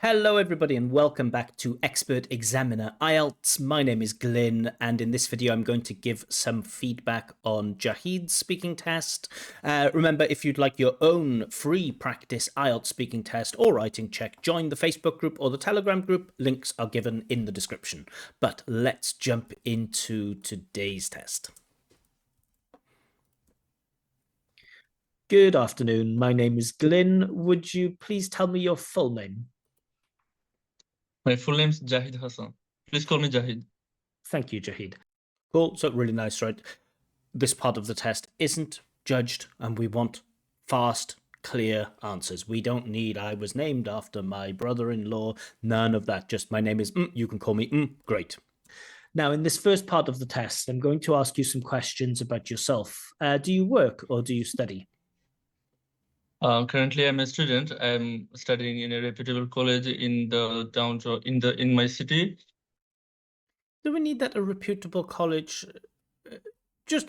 Hello everybody and welcome back to Expert Examiner IELTS. My name is Glyn and in this video I'm going to give some feedback on Jahid's speaking test. Remember, if you'd like your own free practice IELTS speaking test or writing check, join the Facebook group or the Telegram group. Links are given in the description. But let's jump into today's test. Good afternoon, my name is Glyn. Would you please tell me your full name? My full name is Jahid Hassan. Please call me Jahid. Thank you, Jahid. Cool, so really nice, right? This part of the test isn't judged and we want fast, clear answers. We don't need, I was named after my brother-in-law, none of that. Just my name is, you can call me, great. Now, in this first part of the test, I'm going to ask you some questions about yourself. Do you work or do you study? Currently, I'm a student. I'm studying in a reputable college in the downtown in my city. Do we need that a reputable college?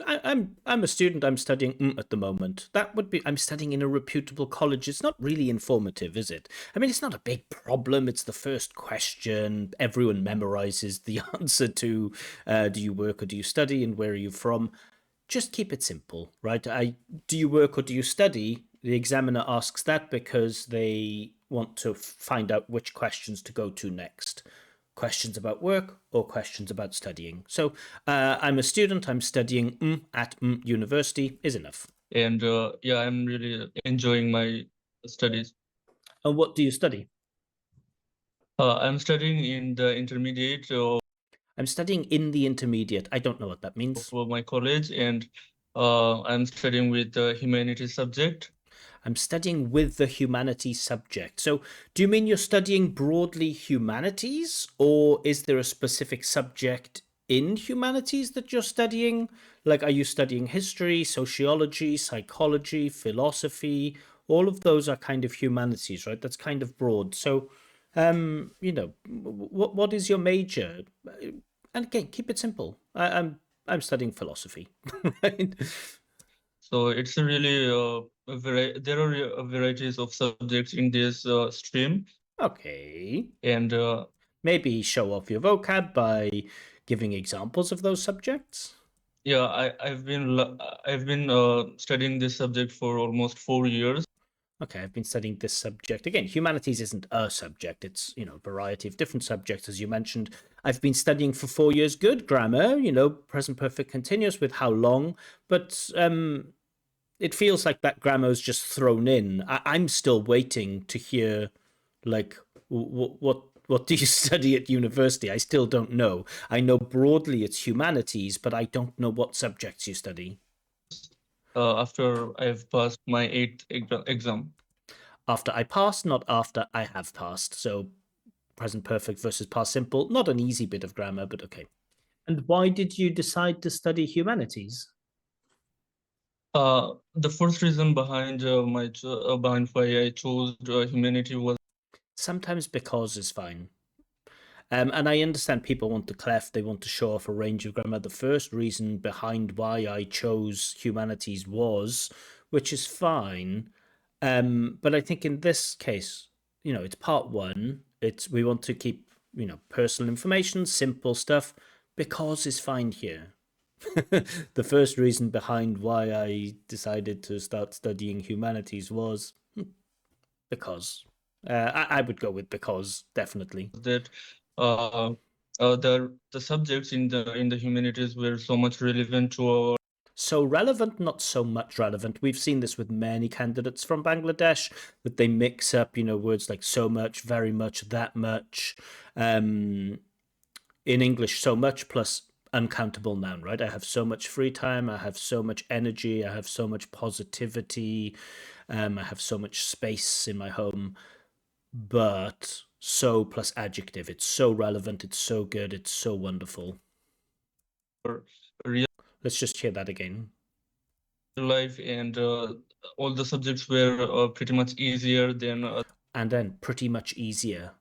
I'm a student. I'm studying at the moment. That would be I'm studying in a reputable college. It's not really informative, is it? I mean, it's not a big problem. It's the first question. Everyone memorizes the answer to do you work or do you study and where are you from? Just keep it simple, right? Do you work or do you study? The examiner asks that because they want to find out which questions to go to next. Questions about work or questions about studying. So I'm a student, I'm studying at university is enough. And yeah, I'm really enjoying my studies. And what do you study? I'm studying in the intermediate I'm studying in the intermediate. I don't know what that means. for my college, and I'm studying with the humanities subject. I'm studying with the humanities subject. So do you mean you're studying broadly humanities, or is there a specific subject in humanities that you're studying? Like, are you studying history, sociology, psychology, philosophy? All of those are kind of humanities, right? That's kind of broad. So, what is your major? And again, keep it simple. I'm studying philosophy. Right? So it's a really there are varieties of subjects in this stream, Okay. and Maybe show off your vocab by giving examples of those subjects. yeah, I've been studying this subject for almost 4 years. Okay, I've been studying this subject. Again, humanities isn't a subject. It's, a variety of different subjects, as you mentioned. I've been studying for 4 years. Good grammar, present perfect continuous with how long. But it feels like that grammar's just thrown in. I'm still waiting to hear, like, what do you study at university? I still don't know. I know broadly it's humanities, but I don't know what subjects you study. After I've passed my eighth exam. After I passed, not after I have passed. So present perfect versus past simple, not an easy bit of grammar, but okay. And why did you decide to study humanities? The first reason behind behind why I chose humanity was Sometimes because is fine. And I understand people want to clef, they want to show off a range of grammar. The first reason behind why I chose humanities was, which is fine. But I think in this case, it's part one. We want to keep, personal information, simple stuff, because is fine here. The first reason behind why I decided to start studying humanities was because. I would go with because, definitely. that uh, the subjects in the humanities were so much relevant to our. So relevant, not so much relevant. We've seen this with many candidates from Bangladesh, that they mix up, words like so much, very much, that much. In English, so much plus uncountable noun, right? I have so much free time, I have so much energy, I have so much positivity, I have so much space in my home. But so plus adjective, it's so relevant, it's so good, it's so wonderful. Real Let's just hear that again. life, and all the subjects were pretty much easier than And then pretty much easier.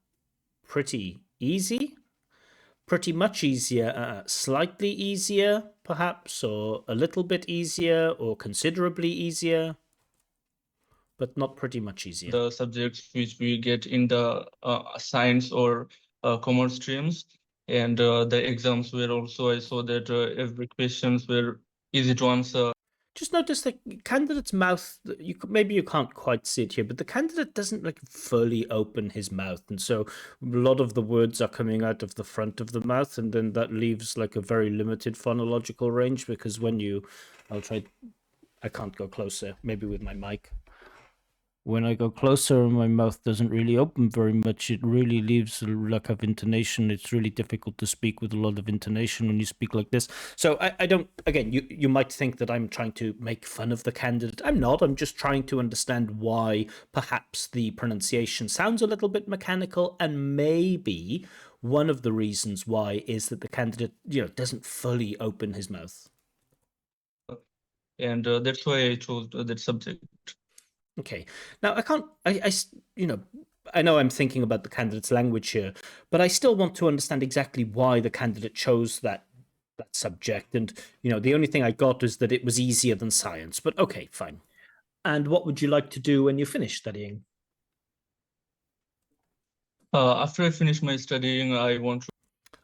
Pretty easy? Pretty much easier, slightly easier, perhaps, or a little bit easier, or considerably easier. but not pretty much easier. the subjects which we get in the science or commerce streams. And the exams were also, I saw that every questions were easy to answer. Just notice the candidate's mouth. Maybe you can't quite see it here, but the candidate doesn't like fully open his mouth, and so a lot of the words are coming out of the front of the mouth, and then that leaves like a very limited phonological range. Because when I'll try. I can't go closer. Maybe with my mic. When I go closer, my mouth doesn't really open very much. It really leaves a lack of intonation. It's really difficult to speak with a lot of intonation when you speak like this. So I don't, again, you might think that I'm trying to make fun of the candidate. I'm not. I'm just trying to understand why perhaps the pronunciation sounds a little bit mechanical, and maybe one of the reasons why is that the candidate, doesn't fully open his mouth. And that's why I chose that subject. Okay. Now I know I'm thinking about the candidate's language here, but I still want to understand exactly why the candidate chose that subject. And, the only thing I got is that it was easier than science, but okay, fine. And what would you like to do when you finish studying? After I finish my studying, I want to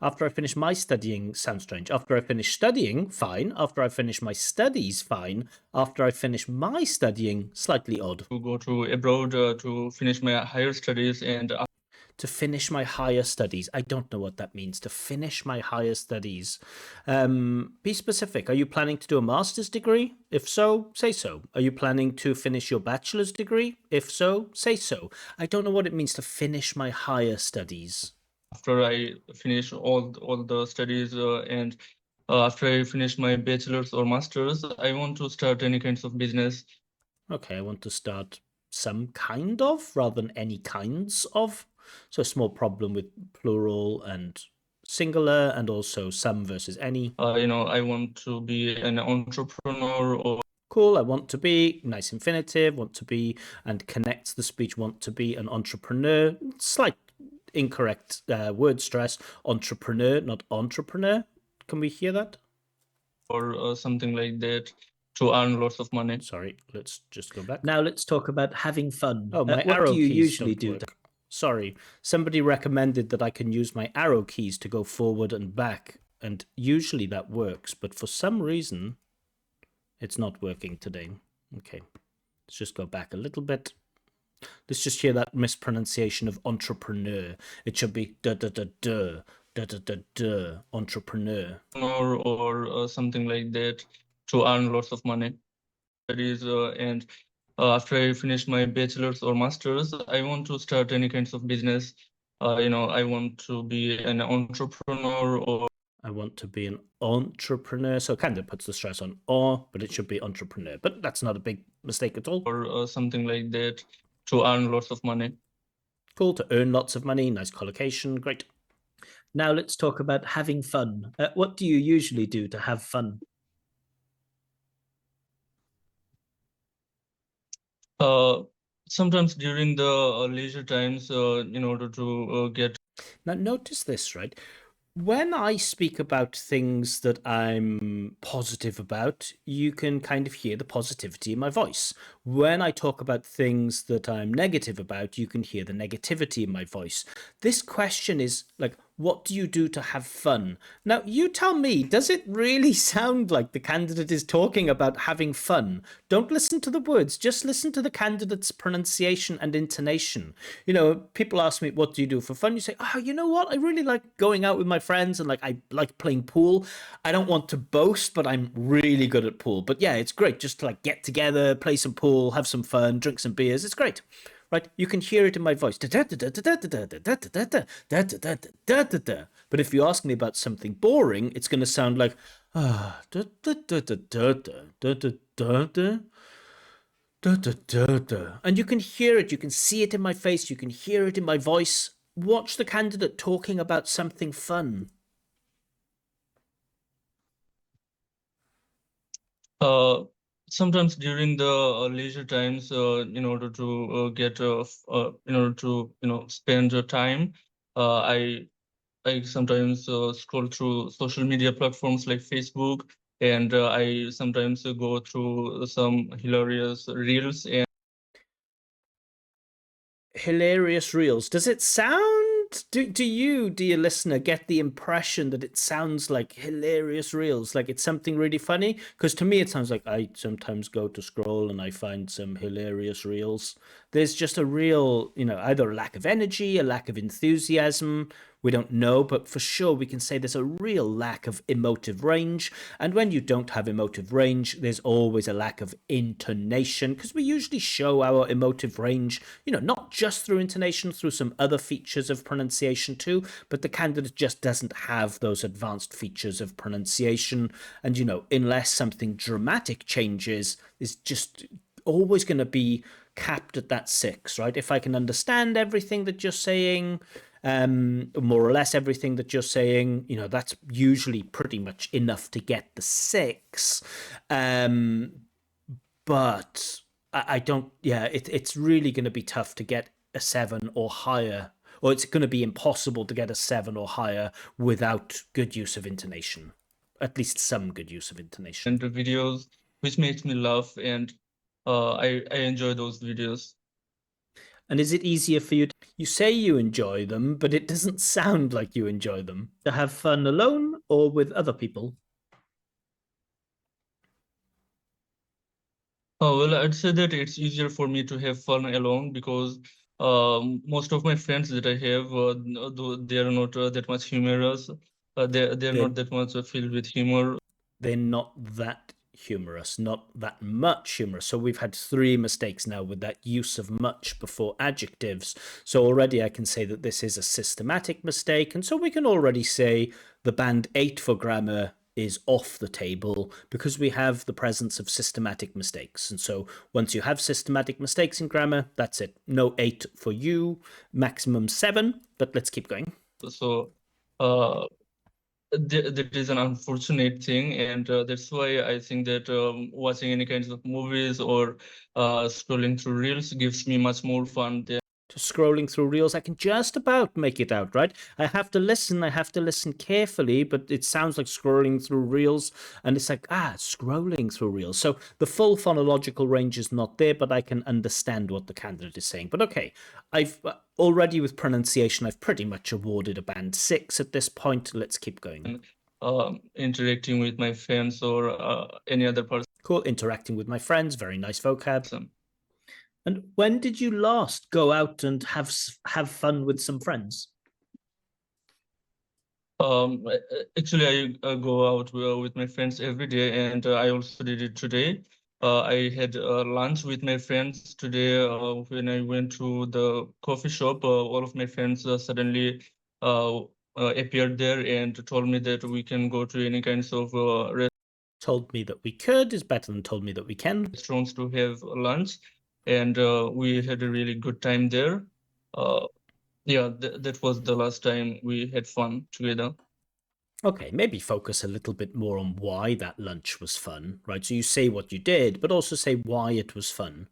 After I finish my studying sounds strange. After I finish studying, fine. After I finish my studies, fine. After I finish my studying, slightly odd. go to abroad to finish my higher studies. And To finish my higher studies. I don't know what that means. To finish my higher studies. Be specific. Are you planning to do a master's degree? If so, say so. Are you planning to finish your bachelor's degree? If so, say so. I don't know what it means to finish my higher studies. after I finish all the studies and after I finish my bachelor's or master's, I want to start any kinds of business. Okay, I want to start some kind of rather than any kinds of. So a small problem with plural and singular, and also some versus any. I want to be an entrepreneur or Cool, I want to be, nice infinitive, want to be, and connects the speech, want to be an entrepreneur. Slight incorrect word stress, entrepreneur, not entrepreneur. Can we hear that? or something like that to earn lots of money. Sorry, let's just go back. Now let's talk about having fun. Oh, my What arrow do you keys usually don't do? work. Sorry, somebody recommended that I can use my arrow keys to go forward and back, and usually that works, but for some reason, it's not working today. Okay, let's just go back a little bit. Let's just hear that mispronunciation of entrepreneur. It should be da-da-da-da, entrepreneur. Or something like that to earn lots of money. Studies and after I finish my bachelor's or master's, I want to start any kinds of business. I want to be an entrepreneur or I want to be an entrepreneur. So it kind of puts the stress on or, but it should be entrepreneur. But that's not a big mistake at all. or something like that to earn lots of money. Cool, to earn lots of money. Nice collocation. Great. Now let's talk about having fun. What do you usually do to have fun? Sometimes during the leisure times, in order to get Now notice this, right? When I speak about things that I'm positive about, you can kind of hear the positivity in my voice. When I talk about things that I'm negative about, you can hear the negativity in my voice. This question is like, what do you do to have fun? Now, you tell me, does it really sound like the candidate is talking about having fun? Don't listen to the words, just listen to the candidate's pronunciation and intonation. People ask me, what do you do for fun? You say, oh, you know what? I really like going out with my friends and I like playing pool. I don't want to boast, but I'm really good at pool. But yeah, it's great just to get together, play some pool, have some fun, drink some beers. It's great. Right, you can hear it in my voice. But if you ask me about something boring, it's going to sound like and you can hear it, you can see it in my face, you can hear it in my voice. Watch the candidate talking about something fun. Sometimes during the leisure times, in order to get in order to spend time, I sometimes scroll through social media platforms like Facebook, and I sometimes go through some hilarious reels and hilarious reels. Does it sound, do you, dear listener, get the impression that it sounds like hilarious reels, like it's something really funny? Because to me it sounds like I sometimes go to scroll and I find some hilarious reels. There's just a real, either a lack of energy, a lack of enthusiasm. We don't know, but for sure we can say there's a real lack of emotive range. And when you don't have emotive range, there's always a lack of intonation, because we usually show our emotive range, not just through intonation, through some other features of pronunciation too, but the candidate just doesn't have those advanced features of pronunciation. And, unless something dramatic changes, it's just always going to be capped at that 6, right? If I can understand everything that you're saying, more or less everything that you're saying, that's usually pretty much enough to get the 6. But I don't, it's really going to be tough to get a 7 or higher, or it's going to be impossible to get a 7 or higher without good use of intonation, at least some good use of intonation. And the videos which makes me laugh, and I enjoy those videos. And is it easier for you? You say you enjoy them, but it doesn't sound like you enjoy them. To have fun alone or with other people? Well, I'd say that it's easier for me to have fun alone, because most of my friends that I have, they are not that much humorous. They're not that much filled with humor. They're not that humorous, not that much humorous. So we've had 3 mistakes now with that use of much before adjectives. So already I can say that this is a systematic mistake. And so we can already say the band 8 for grammar is off the table because we have the presence of systematic mistakes. And so once you have systematic mistakes in grammar, that's it. No 8 for you, maximum 7, but let's keep going. So that is an unfortunate thing, and that's why I think that watching any kinds of movies or scrolling through reels gives me much more fun than scrolling through reels. I can just about make it out, right? I have to listen carefully, but it sounds like scrolling through reels, and it's like, scrolling through reels. So the full phonological range is not there, but I can understand what the candidate is saying. But okay, I've already, with pronunciation, I've pretty much awarded a band 6 at this point. Let's keep going. Interacting with my friends or any other person. Cool, interacting with my friends, very nice vocab. Awesome. And when did you last go out and have fun with some friends? Actually, I go out with my friends every day, and I also did it today. I had lunch with my friends today. When I went to the coffee shop, all of my friends suddenly appeared there and told me that we can go to any kinds of Told me that we could is better than told me that we can. Restaurants to have lunch, and we had a really good time there. Yeah, that was the last time we had fun together. Okay, maybe focus a little bit more on why that lunch was fun, right? So you say what you did, but also say why it was fun.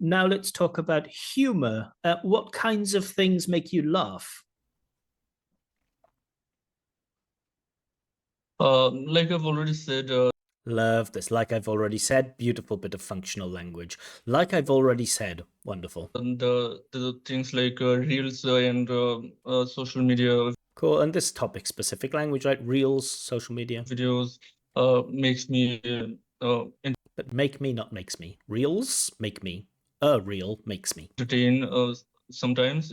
Now let's talk about humor. What kinds of things make you laugh? Like I've already said, love this. Like I've already said, beautiful bit of functional language. Like I've already said, wonderful. And the things like reels and social media. Cool. And this topic specific language, right? Reels, social media videos makes me but make me, not makes me. Reels make me. A reel makes me entertain sometimes.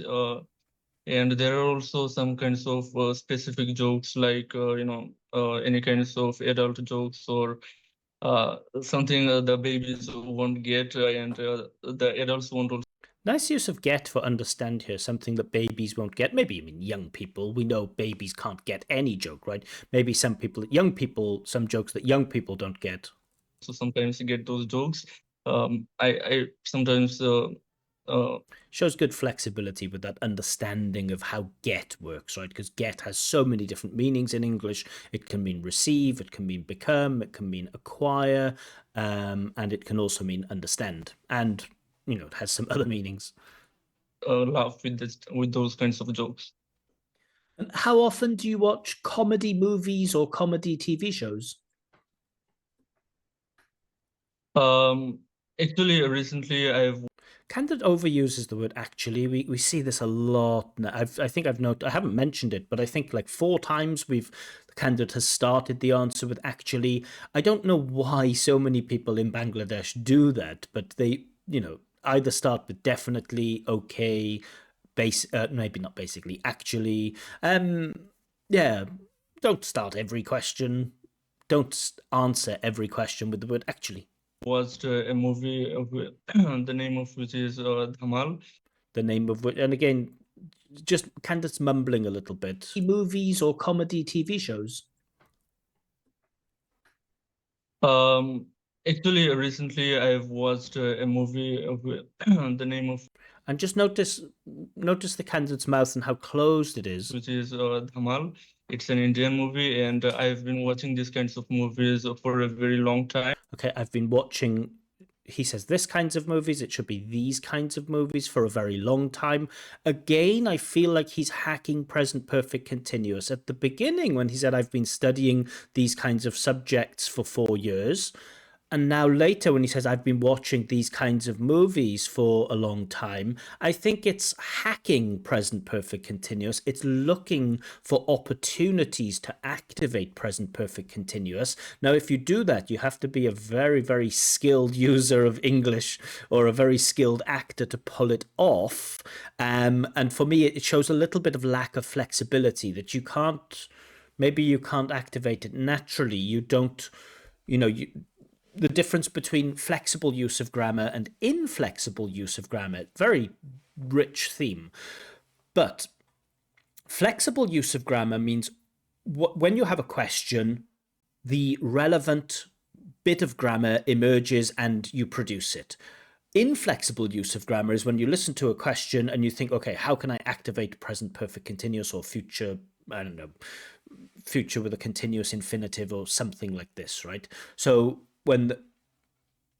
And there are also some kinds of specific jokes, like any kinds of adult jokes or something the babies won't get, and the adults won't also. Nice use of get for understand here, something that babies won't get. Maybe, young people. We know babies can't get any joke, right? Maybe some jokes that young people don't get. So sometimes you get those jokes. I sometimes shows good flexibility with that understanding of how get works, right? Because get has so many different meanings in English. It can mean receive, it can mean become, it can mean acquire, and it can also mean understand. And it has some other meanings. Laugh with those kinds of jokes. And how often do you watch comedy movies or comedy TV shows? Actually, recently I've Candidate overuses the word actually. We see this a lot now. I think I've noted, I haven't mentioned it, but I think like 4 times the candidate has started the answer with actually. I don't know why so many people in Bangladesh do that, but they, either start with definitely, okay, maybe not basically, actually. Yeah, don't start every question. Don't answer every question with the word actually. Watched a movie the name of which is Dhamal. The name of which, and again, just candidates mumbling a little bit. Movies or comedy TV shows? Actually, recently I've watched a movie the name of And just notice the candidate's mouth and how closed it is. which is Dhamal. It's an Indian movie, and I've been watching these kinds of movies for a very long time. Okay, I've been watching, he says this kinds of movies, it should be these kinds of movies for a very long time. Again, I feel like he's hacking present perfect continuous. At the beginning, when he said, I've been studying these kinds of subjects for 4 years, and now later when he says, I've been watching these kinds of movies for a long time, I think it's hacking present perfect continuous. It's looking for opportunities to activate present perfect continuous. Now, if you do that, you have to be a very, very skilled user of English or a very skilled actor to pull it off. And for me, it shows a little bit of lack of flexibility that you can't activate it naturally. You don't, the difference between flexible use of grammar and inflexible use of grammar, very rich theme. But flexible use of grammar means when you have a question, the relevant bit of grammar emerges and you produce it. Inflexible use of grammar is when you listen to a question and you think, okay, how can I activate present perfect continuous or future, I don't know, future with a continuous infinitive or something like this, right? So when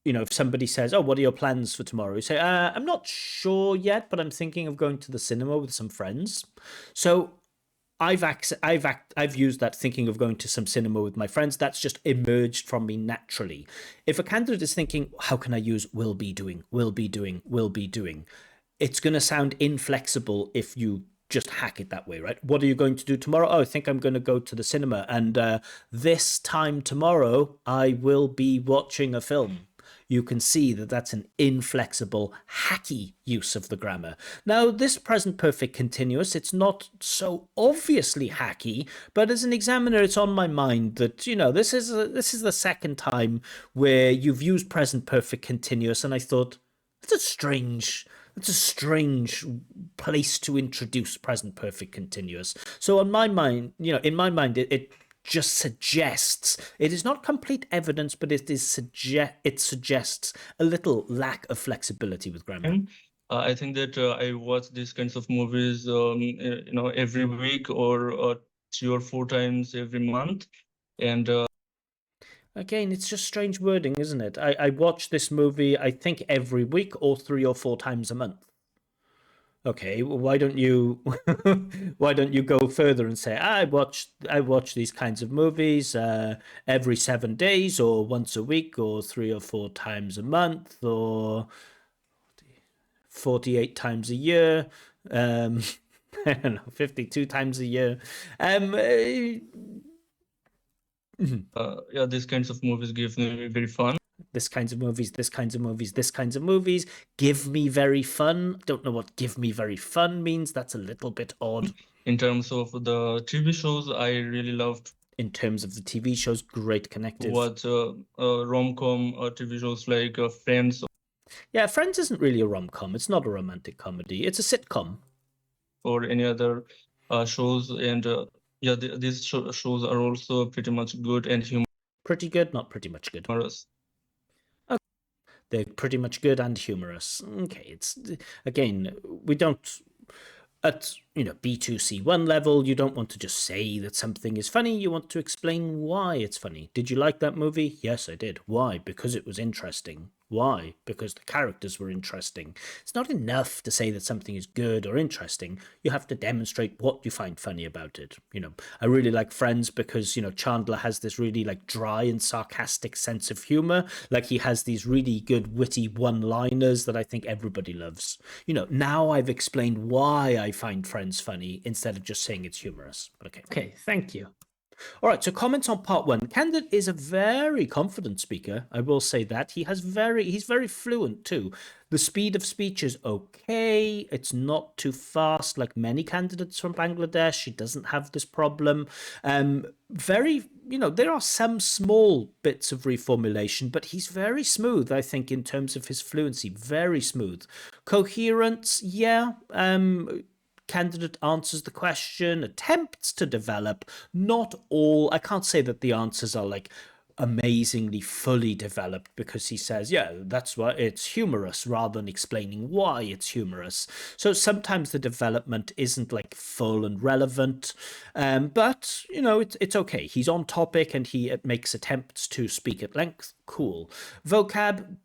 if somebody says, oh, what are your plans for tomorrow? You say, I'm not sure yet, but I'm thinking of going to the cinema with some friends. So I've used that thinking of going to some cinema with my friends. That's just emerged from me naturally. If a candidate is thinking, how can I use will be doing, will be doing, will be doing, it's going to sound inflexible if you just hack it that way, right? What are you going to do tomorrow? Oh, I think I'm going to go to the cinema. And this time tomorrow, I will be watching a film. You can see that that's an inflexible, hacky use of the grammar. Now, this present perfect continuous, it's not so obviously hacky, but as an examiner, it's on my mind that, this is the second time where you've used present perfect continuous, and I thought, that's a strange place to introduce present perfect continuous. So in my mind, it just suggests, it is not complete evidence, but it suggests a little lack of flexibility with grammar. I think that I watch these kinds of movies, every week or 3 or 4 times every month. And again, it's just strange wording, isn't it? I watch this movie, I think, every week or 3 or 4 times a month. Okay, well, why don't you go further and say I watch these kinds of movies every 7 days or once a week or 3 or 4 times a month or 48 times a year, I don't know, 52 times a year. Yeah, these kinds of movies give me very fun. This kinds of movies give me very fun. Don't know what give me very fun means. That's a little bit odd. In terms of the TV shows, I really loved. In terms of the TV shows, great connective. Watch rom-com TV shows like Friends. Yeah, Friends isn't really a rom-com. It's not a romantic comedy. It's a sitcom. Or any other shows, and yeah, these shows are also pretty much good and humorous. Pretty good, not pretty much good. Okay. They're pretty much good and humorous. Okay, it's again, we don't at B2 C1 level, you don't want to just say that something is funny, you want to explain why it's funny. Did you like that movie? Yes, I did. Why? Because it was interesting. Why? Because the characters were interesting. It's not enough to say that something is good or interesting. You have to demonstrate what you find funny about it. I really like Friends because, Chandler has this really like dry and sarcastic sense of humor. Like he has these really good witty one-liners that I think everybody loves. Now I've explained why I find Friends funny instead of just saying it's humorous. Okay. Okay, thank you. All right, so comments on part one. Candidate is a very confident speaker. I will say that. He's very fluent too. The speed of speech is okay. It's not too fast like many candidates from Bangladesh. He doesn't have this problem. There are some small bits of reformulation, but he's very smooth, I think, in terms of his fluency. Very smooth. Coherence, yeah. Candidate answers the question, attempts to develop, not all. I can't say that the answers are like amazingly fully developed because he says, yeah, that's why it's humorous rather than explaining why it's humorous. So sometimes the development isn't like full and relevant, but it's okay. He's on topic and he makes attempts to speak at length. Cool. Vocab,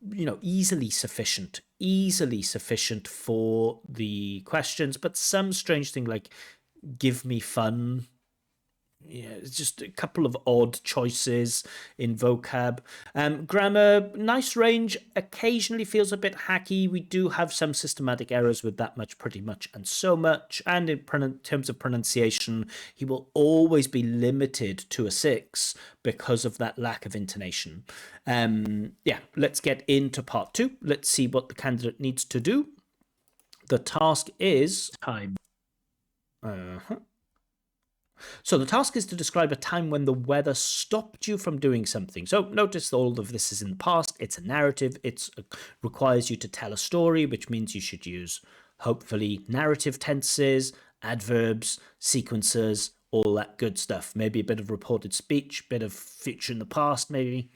easily sufficient for the questions, but some strange thing like give me fun. Yeah, it's just a couple of odd choices in vocab. Grammar, nice range, occasionally feels a bit hacky. We do have some systematic errors with that much, pretty much, and so much. And in terms of pronunciation, he will always be limited to a 6 because of that lack of intonation. Yeah, let's get into part 2. Let's see what the candidate needs to do. The task is Time. So the task is to describe a time when the weather stopped you from doing something. So notice all of this is in the past. It's a narrative. It requires you to tell a story, which means you should use, hopefully, narrative tenses, adverbs, sequences, all that good stuff. Maybe a bit of reported speech, bit of future in the past, maybe.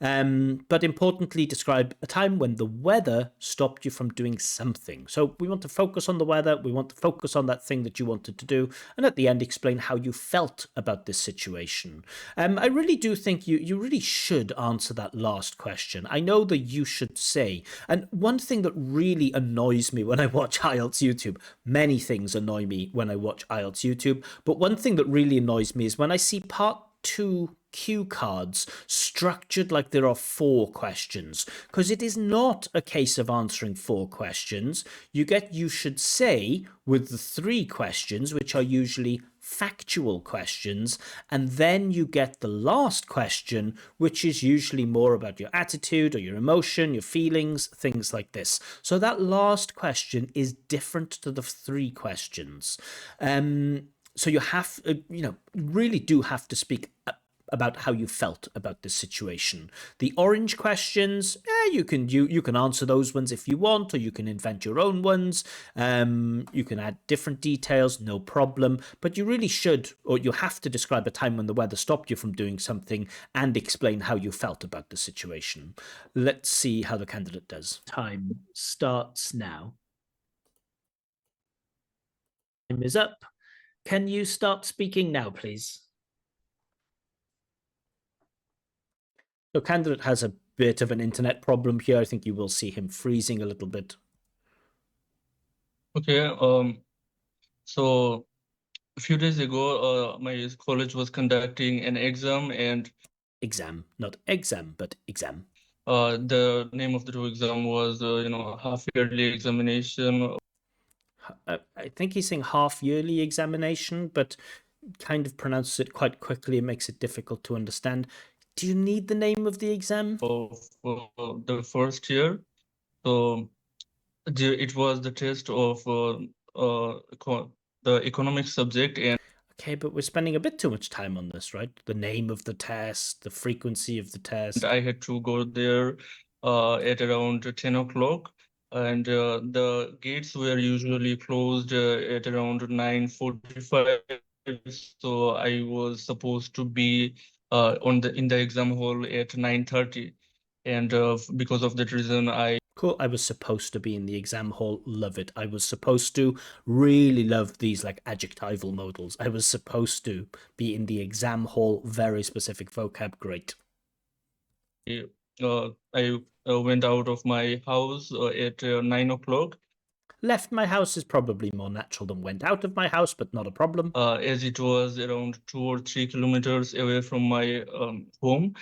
But importantly, describe a time when the weather stopped you from doing something. So we want to focus on the weather. We want to focus on that thing that you wanted to do. And at the end, explain how you felt about this situation. I really do think you really should answer that last question. I know that you should say. And one thing that really annoys me when I watch IELTS YouTube, many things annoy me when I watch IELTS YouTube, but one thing that really annoys me is when I see part 2 cue cards structured like there are 4 questions, because it is not a case of answering 4 questions. You get you should say with the 3 questions, which are usually factual questions, and then you get the last question, which is usually more about your attitude or your emotion, your feelings, things like this. So that last question is different to the 3 questions. So you have, really do have to speak about how you felt about this situation. The orange questions, you can answer those ones if you want, or you can invent your own ones. You can add different details, no problem. But you really should, or you have to describe a time when the weather stopped you from doing something and explain how you felt about the situation. Let's see how the candidate does. Time starts now. Time is up. Can you start speaking now, please? The candidate has a bit of an internet problem here. I think you will see him freezing a little bit. Okay, so a few days ago, my college was conducting an exam, and Exam, not exam, but exam. the name of the 2 exam was, half-yearly examination. I think he's saying half-yearly examination, but kind of pronounces it quite quickly. It makes it difficult to understand. Do you need the name of the exam? Of the first year. So it was the test of the economic subject, and Okay, but we're spending a bit too much time on this, right? The name of the test, the frequency of the test. I had to go there at around 10 o'clock. And the gates were usually closed at around 9:45. So I was supposed to be in the exam hall at 9:30. And because of that reason, Cool. I was supposed to be in the exam hall. Love it. I was supposed to really love these like adjectival modals. I was supposed to be in the exam hall. Very specific vocab. Great. I went out of my house at 9 o'clock. Left my house is probably more natural than went out of my house, but not a problem. As it was around 2 or 3 kilometers away from my home.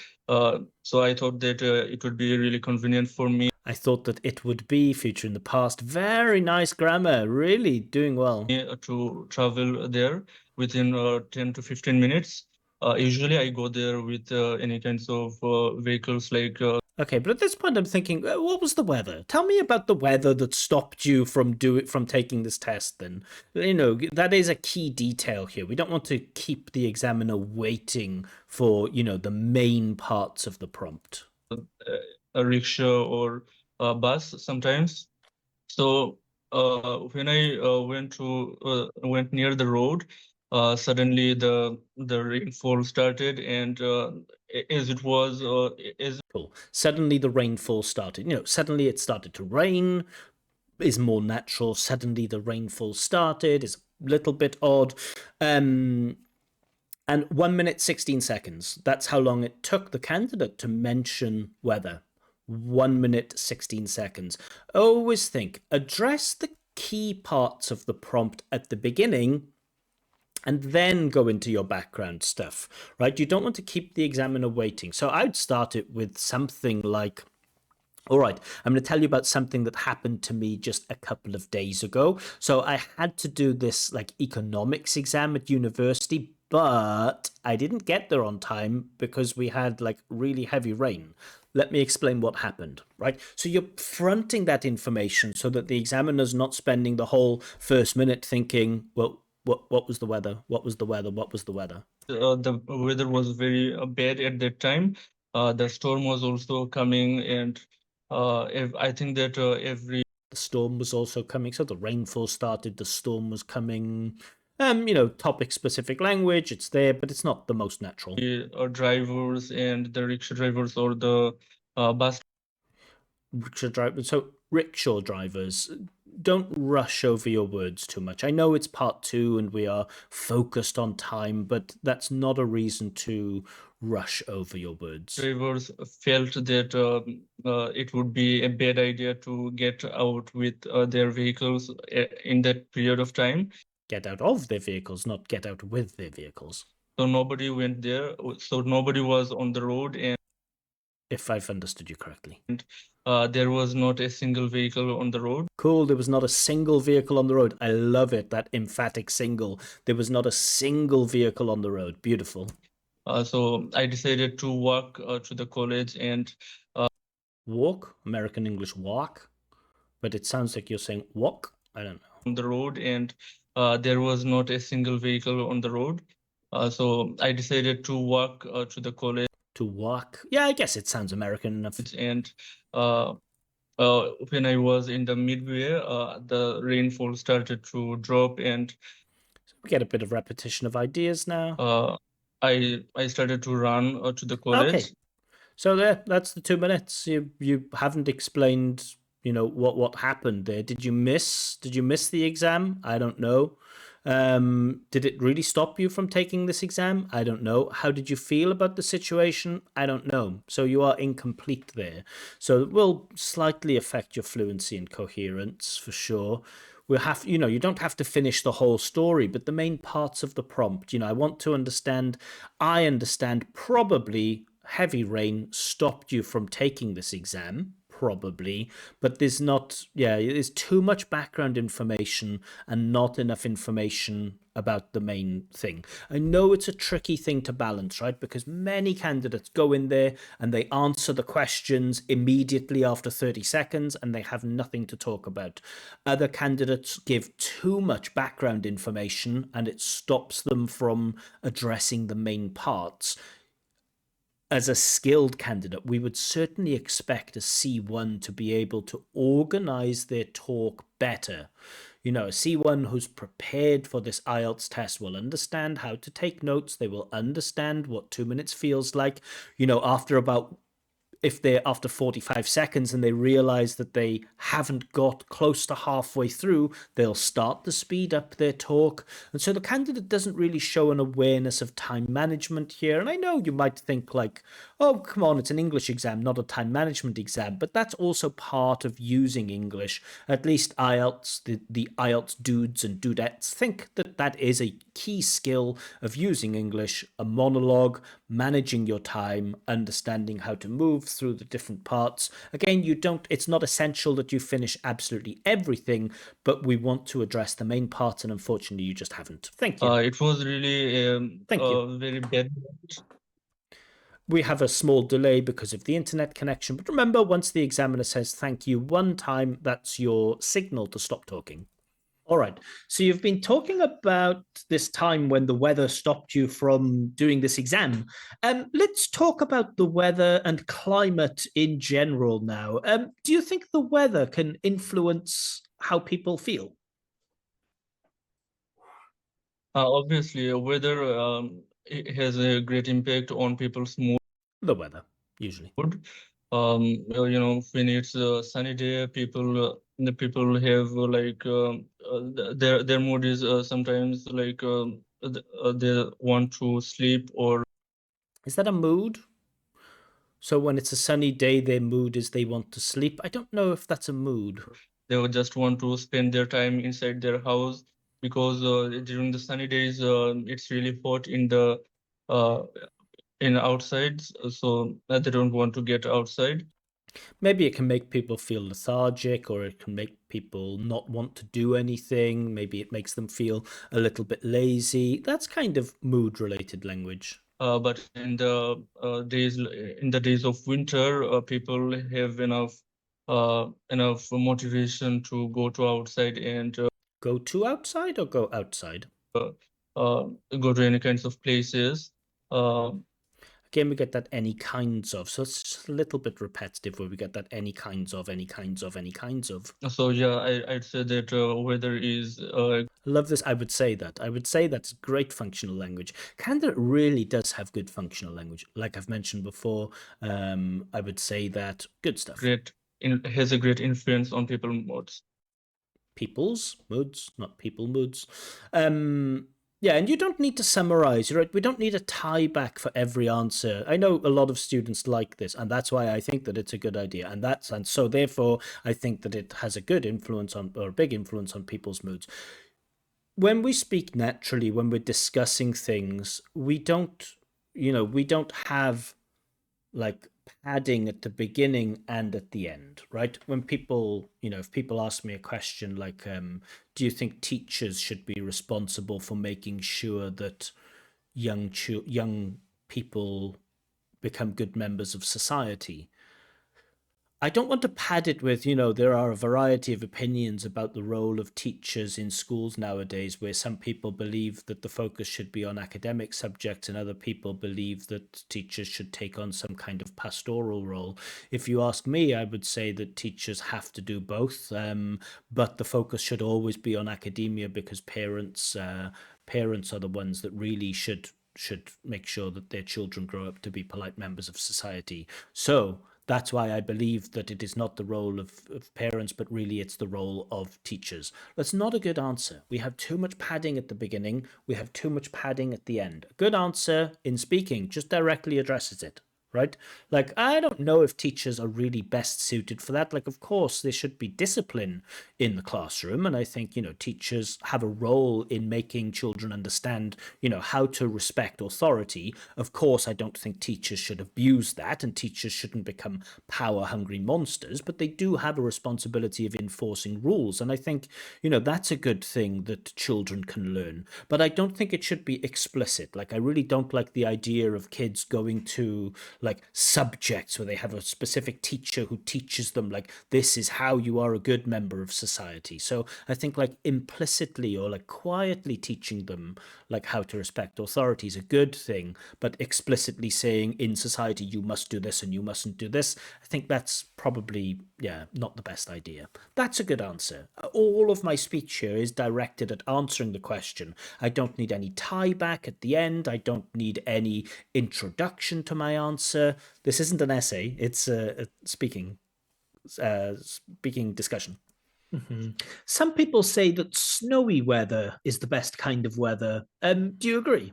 So I thought that it would be really convenient for me I thought that it would be, future in the past. Very nice grammar, really doing well. to travel there within 10 to 15 minutes. Usually I go there with any kinds of vehicles like Okay, but at this point I'm thinking, what was the weather? Tell me about the weather that stopped you from taking this test then. You know, that is a key detail here. We don't want to keep the examiner waiting for, you know, the main parts of the prompt. a rickshaw or a bus sometimes. So when I went near the road, suddenly the rainfall started, and as it was as Cool. Suddenly the rainfall started. You know, suddenly it started to rain is more natural. Suddenly the rainfall started is a little bit odd. And 1 minute 16 seconds. That's how long it took the candidate to mention weather. 1 minute 16 seconds. Always think, address the key parts of the prompt at the beginning and then go into your background stuff, right? You don't want to keep the examiner waiting. So I'd start it with something like, all right, I'm going to tell you about something that happened to me just a couple of days ago. So I had to do this like economics exam at university, but I didn't get there on time because we had like really heavy rain. Let me explain what happened, right? So you're fronting that information so that the examiner's not spending the whole first minute thinking, well, what was the weather? What was the weather? What was the weather? the weather was very bad at that time. The storm was also coming, and I think that every The storm was also coming. So the rainfall started, the storm was coming. You know, topic specific language, it's there, but it's not the most natural. drivers and the rickshaw drivers or the bus Rickshaw drivers, don't rush over your words too much. I know it's part 2 and we are focused on time, but that's not a reason to rush over your words. drivers felt that it would be a bad idea to get out with their vehicles in that period of time. Get out of their vehicles, not get out with their vehicles. So nobody went there. So nobody was on the road, and If I've understood you correctly. there was not a single vehicle on the road. Cool, there was not a single vehicle on the road. I love it, that emphatic single. There was not a single vehicle on the road. Beautiful. So I decided to walk to the college and Walk, American English walk, but it sounds like you're saying walk. I don't know. on the road, and there was not a single vehicle on the road. So I decided to walk to the college. To walk? Yeah, I guess it sounds American enough. And when I was in the midway, the rainfall started to drop, and We get a bit of repetition of ideas now. I started to run to the college. Okay. So that's the 2 minutes. You haven't explained, you know, what happened there. Did you miss the exam? I don't know. Did it really stop you from taking this exam? I don't know. How did you feel about the situation? I don't know. So you are incomplete there. So it will slightly affect your fluency and coherence for sure. We'll have, you know, you don't have to finish the whole story, but the main parts of the prompt, you know, I understand probably heavy rain stopped you from taking this exam, probably, but there's too much background information and not enough information about the main thing. I know it's a tricky thing to balance, right? Because many candidates go in there and they answer the questions immediately after 30 seconds and they have nothing to talk about. Other candidates give too much background information and it stops them from addressing the main parts. As a skilled candidate, we would certainly expect a C1 to be able to organize their talk better. You know, a C1 who's prepared for this IELTS test will understand how to take notes. They will understand what 2 minutes feels like. You know, after about if they're after 45 seconds and they realize that they haven't got close to halfway through, they'll start to speed up their talk. And so the candidate doesn't really show an awareness of time management here. And I know you might think like, oh, come on, it's an English exam, not a time management exam. But that's also part of using English. At least IELTS, the IELTS dudes and dudettes think that that is a key skill of using English, a monologue, managing your time, understanding how to move through the different parts. Again, it's not essential that you finish absolutely everything, but we want to address the main parts, and unfortunately you just haven't. Thank you. It was really Thank you. very bad. We have a small delay because of the internet connection, but remember, once the examiner says thank you one time, that's your signal to stop talking. All right. So you've been talking about this time when the weather stopped you from doing this exam. Let's talk about the weather and climate in general now. Do you think the weather can influence how people feel? Obviously, weather it has a great impact on people's mood. The weather, usually. When it's a sunny day, the people have their mood is sometimes they want to sleep, or Is that a mood? So when it's a sunny day, their mood is they want to sleep. I don't know if that's a mood. they would just want to spend their time inside their house, because during the sunny days it's really hot in outside, so they don't want to get outside. Maybe it can make people feel lethargic, or it can make people not want to do anything. Maybe it makes them feel a little bit lazy. That's kind of mood-related language. But in the days of winter, people have enough motivation to go to outside and Go to outside or go outside? go to any kinds of places. Again, we get that any kinds of. So it's just a little bit repetitive where we get that any kinds of, any kinds of, any kinds of. So yeah, I'd say that weather is. I love this. I would say that. I would say that's great functional language. Canada really does have good functional language. Like I've mentioned before, I would say that good stuff. Has a great influence on people's moods. People's moods, not people moods. Yeah, and you don't need to summarize, right? We don't need a tie back for every answer. I know a lot of students like this, and that's why I think that it's a good idea. And so therefore I think that it has a good influence on, or a big influence on people's moods. When we speak naturally, when we're discussing things, we don't have like padding at the beginning and at the end, right? When people, if people ask me a question like, do you think teachers should be responsible for making sure that young people become good members of society? I don't want to pad it with, there are a variety of opinions about the role of teachers in schools nowadays, where some people believe that the focus should be on academic subjects and other people believe that teachers should take on some kind of pastoral role. If you ask me, I would say that teachers have to do both, but the focus should always be on academia, because parents are the ones that really should make sure that their children grow up to be polite members of society. So that's why I believe that it is not the role of parents, but really it's the role of teachers. That's not a good answer. We have too much padding at the beginning. We have too much padding at the end. A good answer in speaking just directly addresses it, right? Like, I don't know if teachers are really best suited for that. Like, of course, there should be discipline in the classroom. And I think, teachers have a role in making children understand, how to respect authority. Of course, I don't think teachers should abuse that, and teachers shouldn't become power-hungry monsters, but they do have a responsibility of enforcing rules. And I think, that's a good thing that children can learn. But I don't think it should be explicit. Like, I really don't like the idea of kids going to like subjects where they have a specific teacher who teaches them like, this is how you are a good member of society. So I think like implicitly or like quietly teaching them like how to respect authority is a good thing, but explicitly saying in society you must do this and you mustn't do this, I think that's probably not the best idea. That's a good answer. All of my speech here is directed at answering the question. I don't need any tie back at the end. I don't need any introduction to my answer. this isn't an essay. It's a speaking discussion. Some people say that snowy weather is the best kind of weather. Do you agree?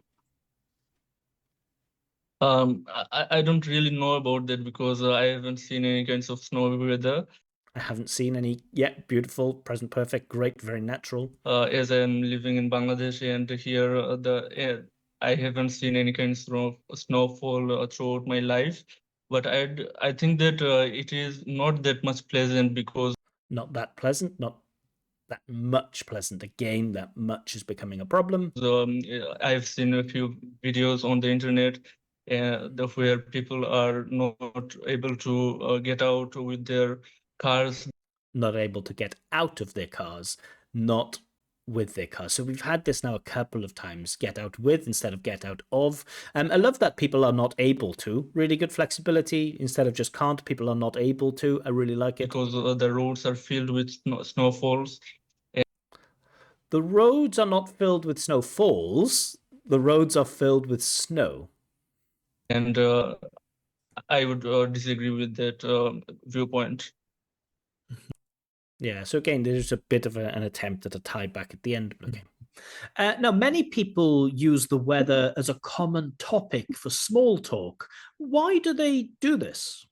I don't really know about that because I haven't seen any kinds of snowy weather. I haven't seen any yet. Beautiful, present perfect, great, very natural. As I'm living in Bangladesh, and here I haven't seen any kinds of snowfall throughout my life. But I think that it is not that much pleasant because Not that pleasant, not that much pleasant. Again, that much is becoming a problem. I've seen a few videos on the internet where people are not able to get out with their cars. Not able to get out of their cars, not with their cars. So we've had this now a couple of times, get out with instead of get out of. I love that people are not able to. Really good flexibility. Instead of just can't, people are not able to. I really like it. Because the roads are filled with snowfalls. The roads are not filled with snowfalls. The roads are filled with snow. And I would disagree with that viewpoint. Yeah, so again, there's a bit of an attempt at a tie back at the end. Okay. Now, many people use the weather as a common topic for small talk. Why do they do this?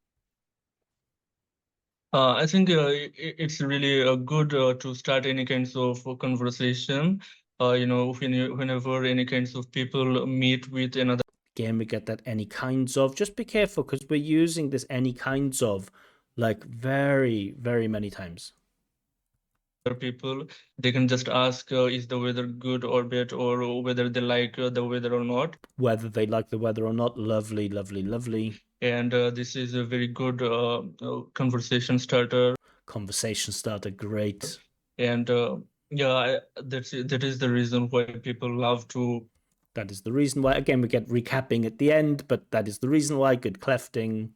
I think it's really good to start any kinds of conversation. Whenever any kinds of people meet with another. Again, we get that any kinds of. Just be careful because we're using this any kinds of like very, very many times. People, they can just ask, is the weather good or bad, or whether they like the weather or not. Whether they like the weather or not. Lovely, lovely, lovely. And this is a very good conversation starter. Conversation starter, great. And that is the reason why people love to. That is the reason why. Again, we get recapping at the end, but that is the reason why. Good clefting.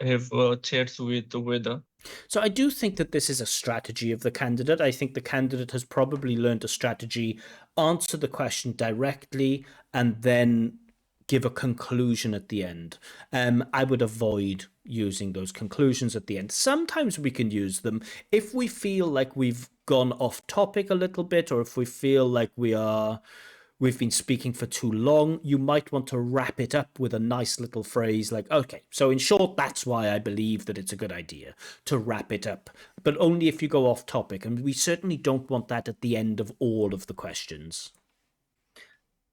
Have chats with the weather. So I do think that this is a strategy of the candidate. I think the candidate has probably learned a strategy, answer the question directly, and then give a conclusion at the end. I would avoid using those conclusions at the end. Sometimes we can use them if we feel like we've gone off topic a little bit, or if we feel like we've been speaking for too long. You might want to wrap it up with a nice little phrase like, okay, so in short, that's why I believe that it's a good idea to wrap it up, but only if you go off topic. And we certainly don't want that at the end of all of the questions.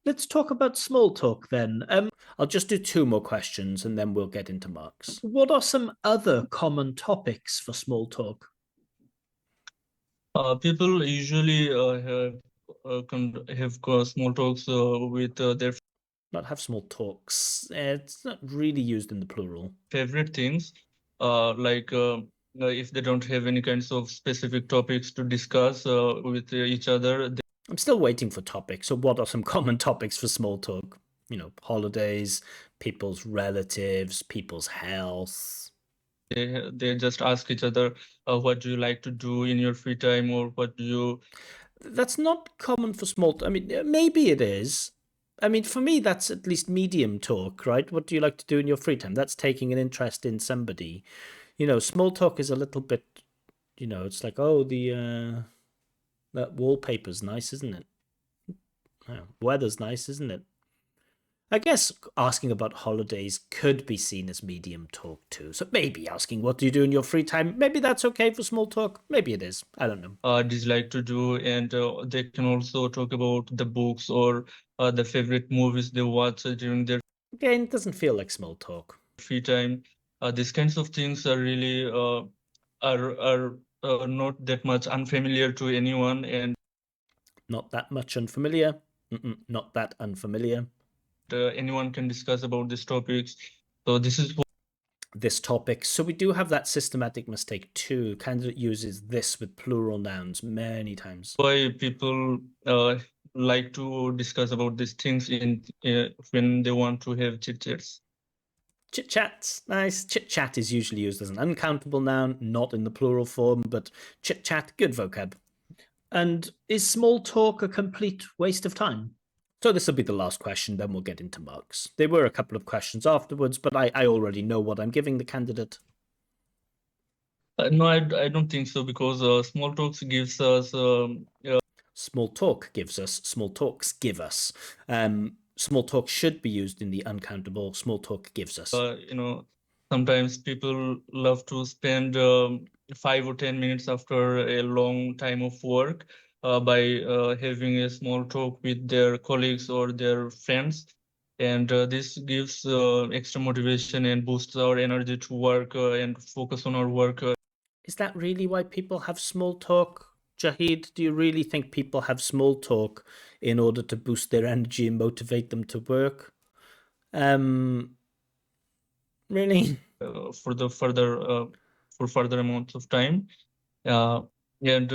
Let's talk about small talk then. I'll just do 2 more questions and then we'll get into marks. What are some other common topics for small talk? People usually have small talks with their Not have small talks. It's not really used in the plural. favorite things, if they don't have any kinds of specific topics to discuss with each other. I'm still waiting for topics. So what are some common topics for small talk? Holidays, people's relatives, people's health. They just ask each other, what do you like to do in your free time, or what do you. That's not common for small talk. I mean, maybe it is. I mean, for me, that's at least medium talk, right? What do you like to do in your free time? That's taking an interest in somebody. Small talk is a little bit, it's like, oh, that wallpaper's nice, isn't it? Oh, weather's nice, isn't it? I guess asking about holidays could be seen as medium talk too. So maybe asking what do you do in your free time, maybe that's okay for small talk. Maybe it is. I don't know. Dislike to do, and they can also talk about the books or the favorite movies they watch during their Again, it doesn't feel like small talk. free time. These kinds of things are really are not that much unfamiliar to anyone, and not that much unfamiliar. Not that unfamiliar. Anyone can discuss about these topics. So this is this topic. So we do have that systematic mistake too. Candidate uses this with plural nouns many times. Why people like to discuss about these things when they want to have chit chats. Chit chat, nice. Chit chat is usually used as an uncountable noun, not in the plural form, but chit chat, good vocab. And is small talk a complete waste of time? So this will be the last question, then we'll get into marks. There were a couple of questions afterwards, but I already know what I'm giving the candidate. No, I don't think so, because small talks gives us Small talk gives us, small talks give us. Small talk should be used in the uncountable. Small talk gives us. Sometimes people love to spend 5 or 10 minutes after a long time of work by having a small talk with their colleagues or their friends. And this gives extra motivation and boosts our energy to work and focus on our work. Is that really why people have small talk? Jahid, do you really think people have small talk in order to boost their energy and motivate them to work? Really? For further amounts of time. And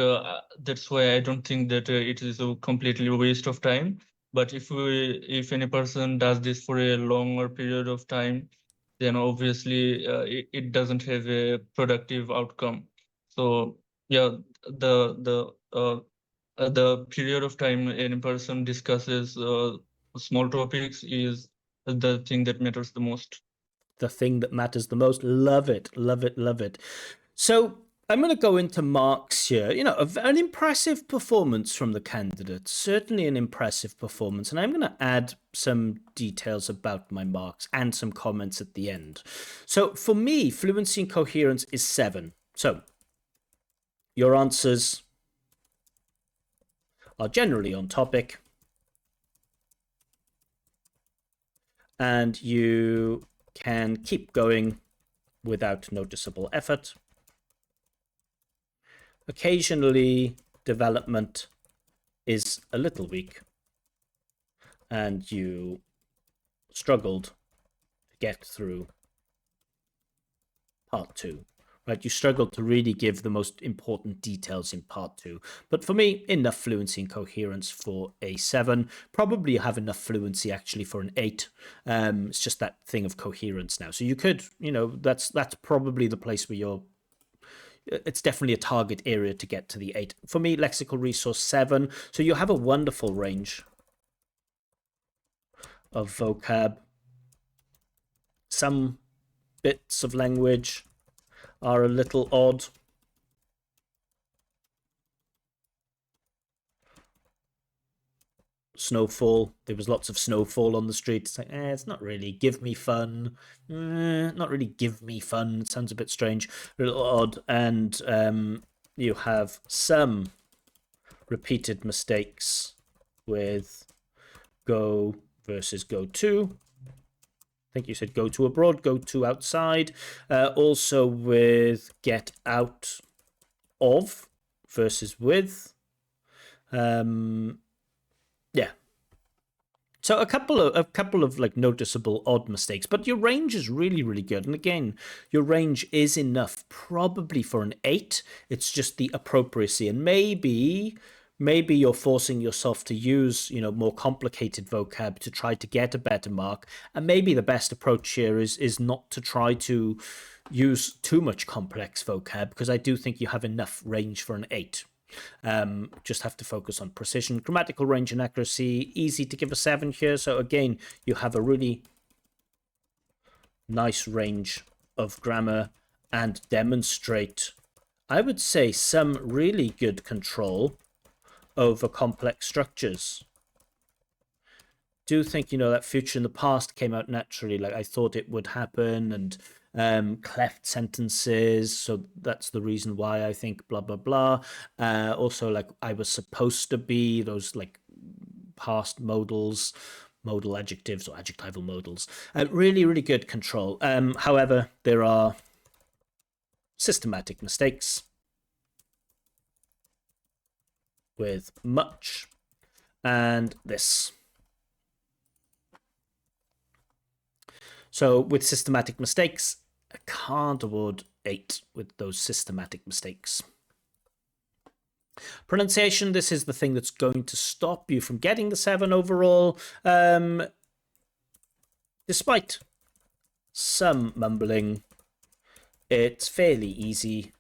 that's why I don't think that it is a completely waste of time. But if any person does this for a longer period of time, then obviously it doesn't have a productive outcome. So yeah, the period of time any person discusses small topics is the thing that matters the most. The thing that matters the most. Love it, love it, love it. So I'm going to go into marks here. An impressive performance from the candidates, certainly an impressive performance. And I'm going to add some details about my marks and some comments at the end. So for me, fluency and coherence is 7. So your answers are generally on topic. And you can keep going without noticeable effort. Occasionally, development is a little weak, and you struggled to get through part 2. Right, you struggled to really give the most important details in part 2. But for me, enough fluency and coherence for a 7. Probably you have enough fluency actually for an 8. It's just that thing of coherence now. So you could, that's probably the place where it's definitely a target area to get to the 8. For me, lexical resource 7. So you have a wonderful range of vocab. Some bits of language are a little odd. Snowfall. There was lots of snowfall on the street. It's like, it's not really give me fun. Not really give me fun. It sounds a bit strange, a little odd. And you have some repeated mistakes with go versus go to. I think you said go to abroad, go to outside. Also with get out of versus with. Yeah. So a couple of like noticeable odd mistakes, but your range is really, really good. And again, your range is enough probably for an 8. It's just the appropriacy, and maybe you're forcing yourself to use, more complicated vocab to try to get a better mark. And maybe the best approach here is not to try to use too much complex vocab, because I do think you have enough range for an 8. Just have to focus on precision, grammatical range and accuracy. Easy to give a 7 here. So again, you have a really nice range of grammar and demonstrate, I would say, some really good control over complex structures. Do think, that future in the past came out naturally, like I thought it would happen, and cleft sentences, so that's the reason why I think blah blah blah. Also, like I was supposed to be, those like past modals, modal adjectives or adjectival modals. Really, really good control. However, there are systematic mistakes with much and this. So with systematic mistakes, I can't award 8 with those systematic mistakes. Pronunciation, this is the thing that's going to stop you from getting the 7 overall. Despite some mumbling, it's fairly easy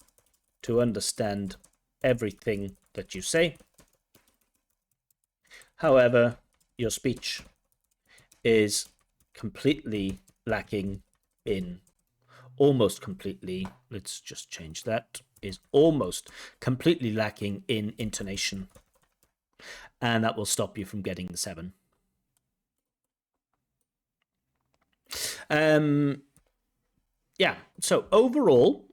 to understand everything that you say. However, your speech is completely lacking in, almost completely, let's just change that, is almost completely lacking in intonation. And that will stop you from getting the 7. Yeah, so overall,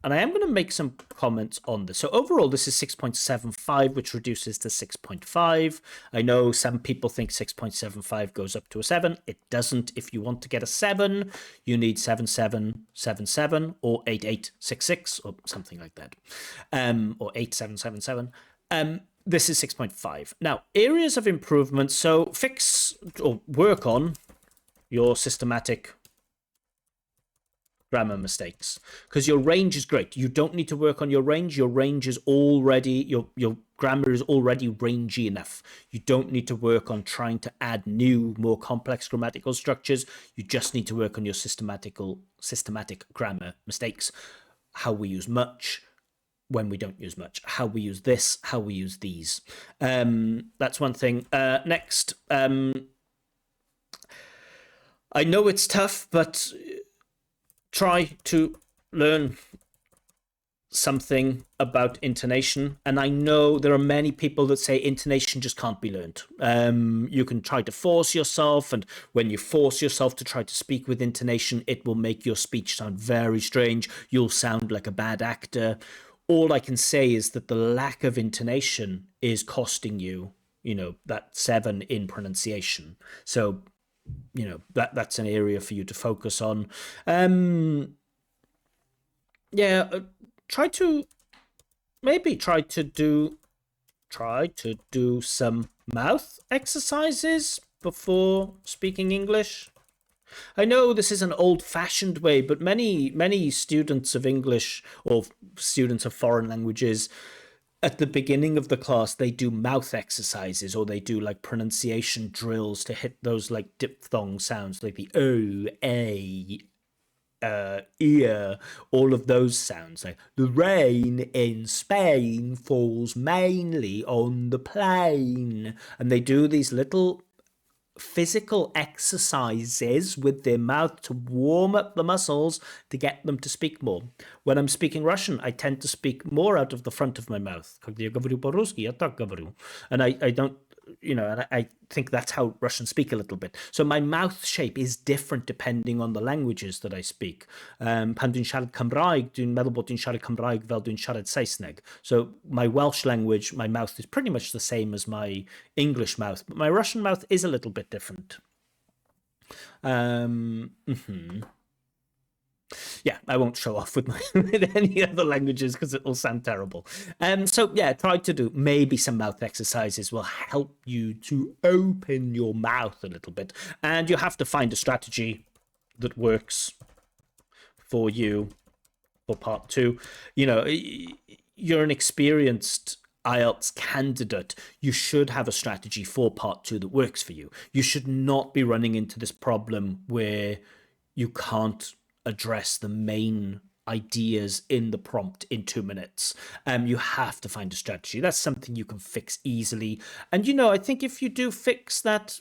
and I am going to make some comments on this. So overall, this is 6.75, which reduces to 6.5. I know some people think 6.75 goes up to a 7. It doesn't. If you want to get a 7, you need 7777 or 8866 or something like that, or 8777. This is 6.5. Now, areas of improvement. So fix or work on your systematic grammar mistakes, because your range is great. You don't need to work on your range. Your range is already, your grammar is already rangy enough. You don't need to work on trying to add new, more complex grammatical structures. You just need to work on your systematic grammar mistakes. How we use much, when we don't use much, how we use this, how we use these. That's one thing. Next, I know it's tough, but try to learn something about intonation. And I know there are many people that say intonation just can't be learned. You can try to force yourself, and when you force yourself to try to speak with intonation, it will make your speech sound very strange. You'll sound like a bad actor. All I can say is that the lack of intonation is costing you, that 7 in pronunciation. So that's an area for you to focus on. Try to do some mouth exercises before speaking English. I know this is an old-fashioned way, but many students of English or students of foreign languages, at the beginning of the class, they do mouth exercises, or they do like pronunciation drills to hit those like diphthong sounds, like the O, A, ear, all of those sounds. Like the rain in Spain falls mainly on the plain, and they do these little physical exercises with their mouth to warm up the muscles to get them to speak more. When I'm speaking Russian, I tend to speak more out of the front of my mouth. And I don't, and I think that's how Russians speak a little bit. So my mouth shape is different depending on the languages that I speak. Pan dwi'n siarad Cymraeg, dwi'n meddwl bod dwi'n siarad Cymraeg fel dwi'n siarad Saesneg. So my Welsh language, my mouth is pretty much the same as my English mouth, but my Russian mouth is a little bit different. Yeah, I won't show off with with any other languages because it will sound terrible. So yeah, try to do maybe some mouth exercises will help you to open your mouth a little bit, and you have to find a strategy that works for you for part 2. You're an experienced IELTS candidate. You should have a strategy for part 2 that works for you. You should not be running into this problem where you can't address the main ideas in the prompt in 2 minutes. You have to find a strategy. That's something you can fix easily. And I think if you do fix that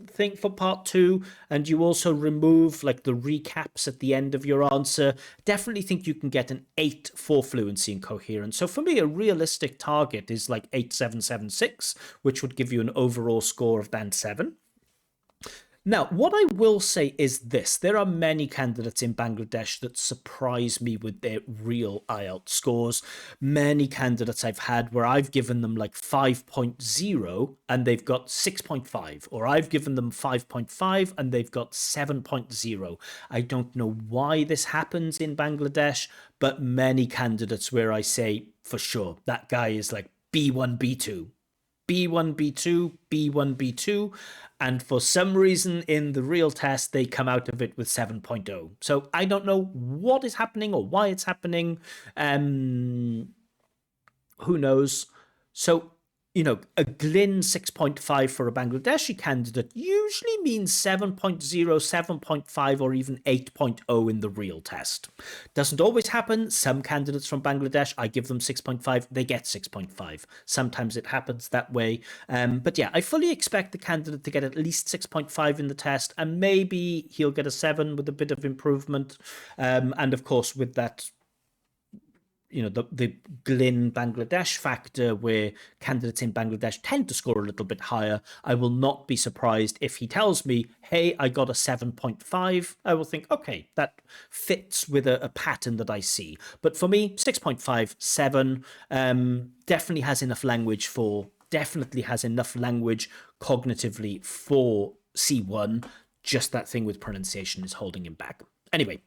thing for part 2, and you also remove like the recaps at the end of your answer, definitely think you can get an 8 for fluency and coherence. So for me, a realistic target is like 8776, which would give you an overall score of band 7. Now, what I will say is this. There are many candidates in Bangladesh that surprise me with their real IELTS scores. Many candidates I've had where I've given them like 5.0 and they've got 6.5, or I've given them 5.5 and they've got 7.0. I don't know why this happens in Bangladesh, but many candidates where I say, for sure, that guy is like B1, B2. B1, B2, B1, B2, and for some reason in the real test, they come out of it with 7.0. So I don't know what is happening or why it's happening. Who knows? So, you know, a Glyn 6.5 for a Bangladeshi candidate usually means 7.0, 7.5, or even 8.0 in the real test. Doesn't always happen. Some candidates from Bangladesh, I give them 6.5, they get 6.5. Sometimes it happens that way. But yeah, I fully expect the candidate to get at least 6.5 in the test, and maybe he'll get a 7 with a bit of improvement. And of course, with that, you know, the Glyn Bangladesh factor, where candidates in Bangladesh tend to score a little bit higher, I will not be surprised if he tells me, hey, I got a 7.5. I will think, okay, that fits with a pattern that I see. But for me, 6.5, 7 definitely has enough language cognitively for C1. Just that thing with pronunciation is holding him back. Anyway,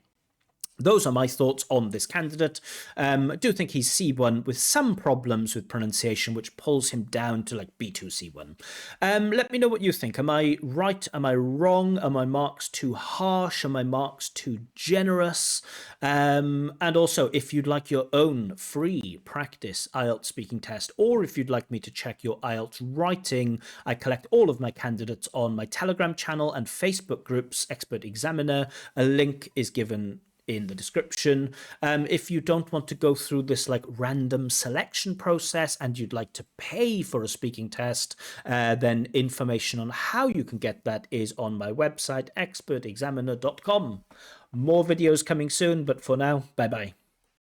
those are my thoughts on this candidate. I do think he's C1 with some problems with pronunciation, which pulls him down to like B2, C1. Let me know what you think. Am I right? Am I wrong? Are my marks too harsh? Are my marks too generous? And also, if you'd like your own free practice IELTS speaking test, or if you'd like me to check your IELTS writing, I collect all of my candidates on my Telegram channel and Facebook groups, Expert Examiner. A link is given in the description. If you don't want to go through this like random selection process and you'd like to pay for a speaking test, then information on how you can get that is on my website, expertexaminer.com. More videos coming soon, but for now, bye bye.